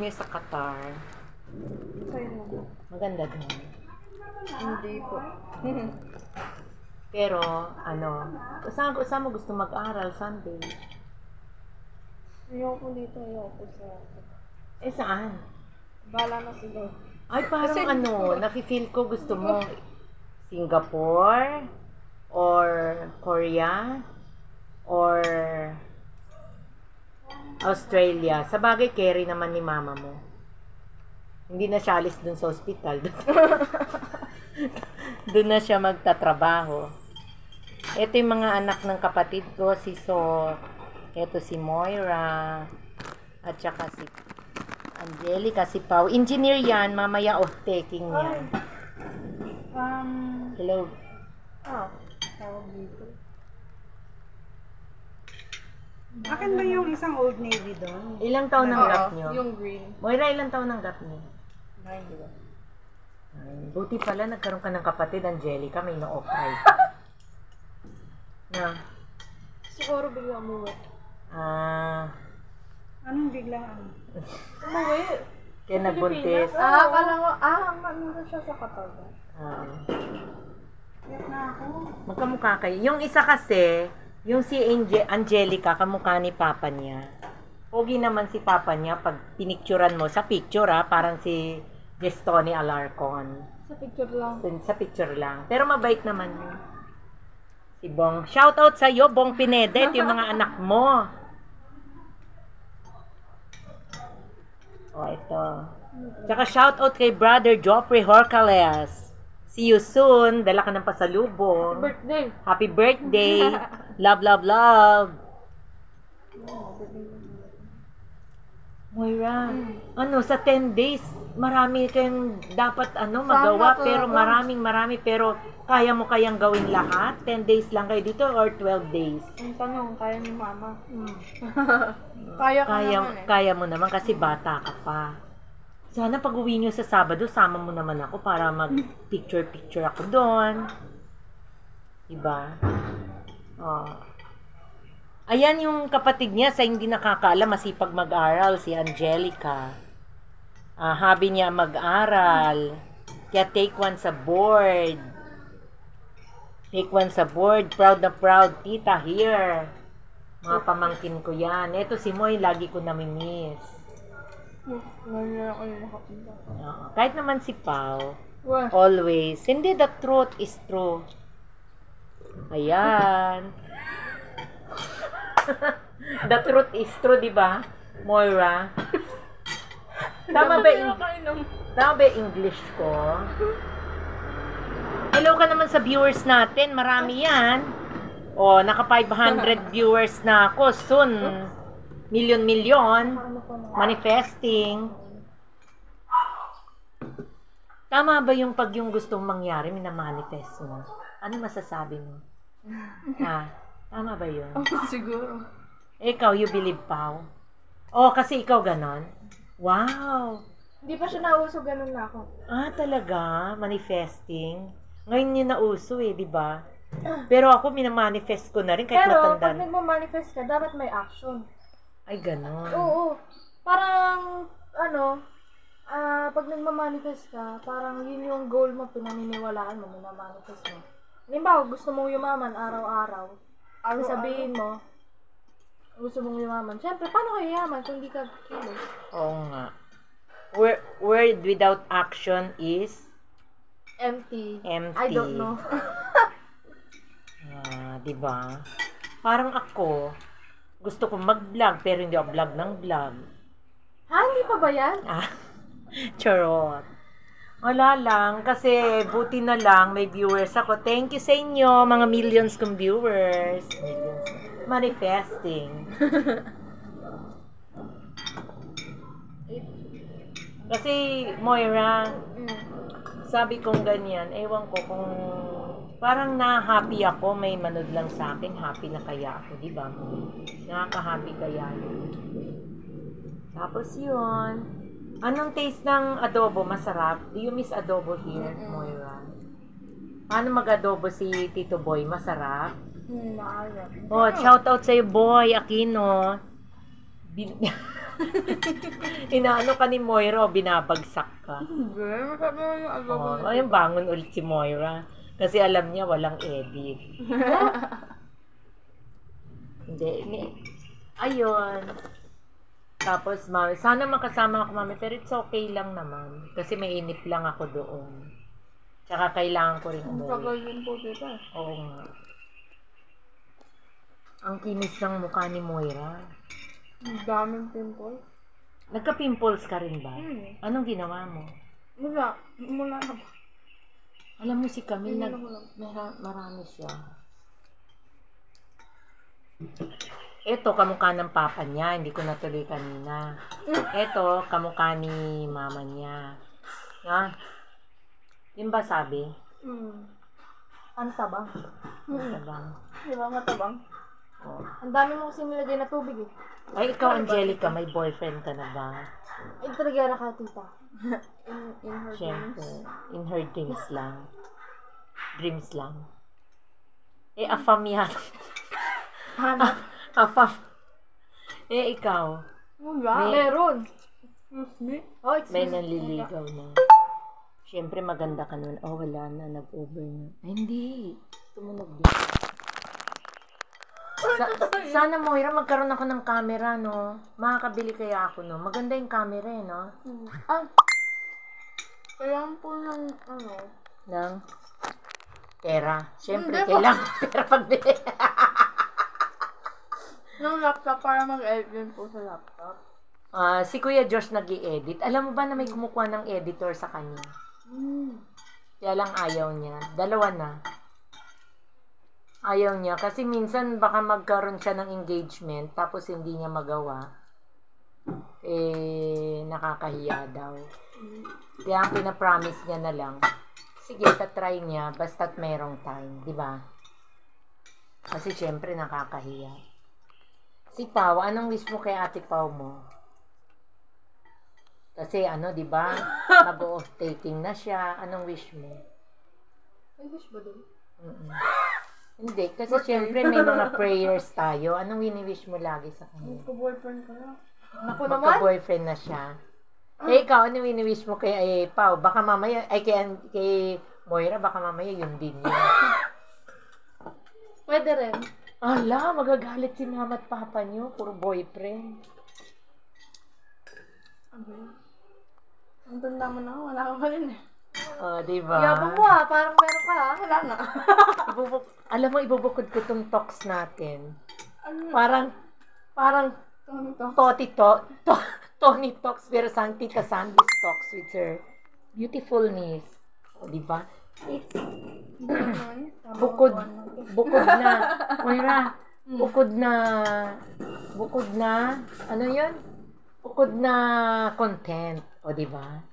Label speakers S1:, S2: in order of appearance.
S1: Yung sa Qatar. Maganda din.
S2: Hindi po.
S1: Pero, saan mo gusto mag-aral Sunday?
S2: Ayoko dito, ayoko sa...
S1: Saan?
S2: Bala na sila.
S1: Ay, parang
S2: Kasi,
S1: nafe-feel ko gusto mo Singapore, or Korea, or Australia. Sa bagay, carry naman ni mama mo. Hindi na siya alis dun sa ospital. Doon na siya magtatrabaho. Ito yung mga anak ng kapatid ko, si ito si Moira, at saka si Angelica, si Pau. Engineer yan, mamaya off-taking yan. Hello.
S2: Tawag dito.
S3: Akin ba yung isang Old Navy doon?
S1: Ilang taon ang gap nyo?
S2: Yung green.
S1: Moira, ilang taon ang gap nyo?
S2: 9, diba?
S1: Buti pala nagkaroon ka ng kapatid, Angelica, may no-off-eye. Na?
S2: Siguro bigla umuwi.
S3: Anong biglang
S2: Umuwi?
S1: Kaya nagbuntis.
S2: Akala ko, nandun siya sa Qatar.
S3: Kaya na ako.
S1: Magkamukha kayo. Yung isa kasi, yung si Angelica, kamukha ni papa niya. Pogi naman si papa niya pag pinicturan mo sa picture, parang si Gestoni Alarcon.
S2: Sa picture lang.
S1: Sa picture lang. Pero mabait naman yun. Si Bong. Shout out sa iyo, Bong Pineda, yung mga anak mo. Ito. Tsaka shout out kay brother Joffrey Horcales. See you soon. Dala ka ng pasalubong.
S2: Birthday.
S1: Happy birthday. Love, love, love. Moira, sa 10 days, marami kayong dapat magawa, pero marami, pero kaya mo kayang gawin lahat? 10 days lang kayo dito or 12 days?
S2: Ang tanong, kaya ni mama.
S1: Kaya mo naman kasi bata ka pa. Sana pag uwi nyo sa Sabado, sama mo naman ako para mag-picture ako doon. Diba? Ayan yung kapatid niya sa hindi nakakaalam, masipag mag-aral, si Angelica. Habi niya mag-aral. Kaya take one sa board. Take one sa board. Proud na proud, tita, here. Mga pamangkin ko yan. Ito si Moy, lagi ko namimiss. Kahit naman si Pao, always. Hindi, the truth is true. Ayan. The truth is true, di ba, Moira? Tama ba English ko? Hello ka naman sa viewers natin. Marami yan. Naka 500 viewers na ako. Soon, milyon. Manifesting. Tama ba yung pag yung gustong mangyari, minamanifest mo? Ano masasabi mo? Tama ba yun?
S2: Siguro.
S1: Ikaw, you believe, Pao? Kasi ikaw ganon? Wow!
S2: Hindi pa siya nauso, ganun na ako.
S1: Talaga? Manifesting? Ngayon yun nauso di ba? Pero ako, minamanifest ko na rin kahit matanda.
S2: Pero, pag nagmamanifest ka, dapat may action.
S1: Ay, ganon.
S2: Oo. Parang, pag nagmamanifest ka, parang yun yung goal mo, pinaniniwalaan mo, minamanifest mo. Halimbawa, gusto mong yumaman araw-araw. Sabihin mo, gusto mong yumaman. Siyempre, paano kayo yaman kung hindi ka kilos?
S1: Oo nga. Word without action is?
S2: Empty.
S1: Empty.
S2: I don't know.
S1: Diba? Parang ako, gusto ko mag-vlog, pero hindi ako vlog ng vlog.
S2: Hindi pa ba yan?
S1: Charot. Wala lang, kasi buti na lang, may viewers ako. Thank you sa inyo, mga millions kong viewers. Millions. Manifesting. Kasi, Moira, sabi kong ganyan, ewan ko kung parang na-happy ako, may manood lang sa akin, happy na kaya ako, di ba? Nakaka-happy kaya yun. Tapos yun, anong taste ng adobo? Masarap? Do you miss adobo here, Moira? Paano mag-adobo si Tito Boy? Masarap?
S2: Maalam.
S1: Shout out sa'yo, Boy Aquino. Inaano ka ni Moira o binabagsak ka?
S2: Hindi, masabi mo yung adobo.
S1: Ayun, bangon ulit si Moira. Kasi alam niya walang edit. Hindi. Ayun. Tapos, mami, sana makasama ako, mami, pero it's okay lang naman. Kasi may inip lang ako doon. Tsaka kailangan ko rin
S2: Ang
S1: umuwi.
S2: tagal din po dito.
S1: Oo nga. Ang kinis ng mukha ni Moira.
S2: Ang daming pimple.
S1: Nagka-pimples ka rin ba? Anong ginawa mo?
S2: Mula na.
S1: Alam mo si Camille,
S2: Tingnan mo lang.
S1: marami siya. Ito, kamukha ng papa niya. Hindi ko natuloy kanina. Ito, kamukha ni mama niya. Ha? Yun ba sabi?
S2: Ang tabang.
S1: Tabang.
S2: Di ba matabang?
S1: Oh.
S2: Ang dami mo kasi nilagay na tubig eh.
S1: Ay, ikaw, Angelica, may boyfriend ka na ba?
S2: Intrigera ka, tita. In her
S1: Siyempre.
S2: dreams.
S1: In her dreams lang. Dreams lang. Afam yan.
S2: Hanap.
S1: Afam. Ikaw.
S2: Wala.
S1: May-
S2: Meron. Excuse me? Oh, excuse
S1: May
S2: me.
S1: nanliligaw na. Siyempre, maganda ka nun. Oh, wala na. Nag-over na. Ay, hindi. Tumunog din. Sana, Moira, magkaroon ako ng camera, no? Makakabili kaya ako, no? Maganda yung camera, eh, no?
S2: Ah. Kailangan po ng,
S1: Ng pera. Siyempre,
S2: Hindi po.
S1: kailangan pera pagbili.
S2: ng laptop para mag-edit din po sa laptop.
S1: Si Kuya Josh nag-i-edit. Alam mo ba na may kumukuha ng editor sa kanya? Kaya lang ayaw niya. Dalawa na. Ayaw niya. Kasi minsan baka magkaroon siya ng engagement tapos hindi niya magawa. Nakakahiya daw. Kaya ang pinapromise niya na lang, sige, tatry niya basta't merong time. Diba? Kasi syempre nakakahiya. Si Pao, anong wish mo kay Ate Pao mo? Kasi di ba? Mag-off taking na siya. Anong wish mo?
S2: May wish ba dun?
S1: Hindi, kasi syempre may mga prayers tayo. Anong wini-wish mo lagi sa kanya?
S2: Magka-boyfriend ka na. Ako naman?
S1: Magka-boyfriend na siya. Ikaw, anong wini-wish mo kay Pao? Baka mamaya, kay Moira, baka mamaya yun din yun.
S2: Pwede rin.
S1: Ala, magagalit si mama at papa niyo. Puro boyfriend.
S2: Ano yun? Ang tanda mo na, wala ka pa rin eh.
S1: Diba?
S2: Yabang mo parang meron ka wala na.
S1: Alam mo, ibubukod ko tong talks natin.
S2: Ano?
S1: Parang Tony talks versus Tita Sandy's talks with her beautiful niece. Diba? Bukod na, Moira, bukod na, ano yun? Bukod na content. Diba?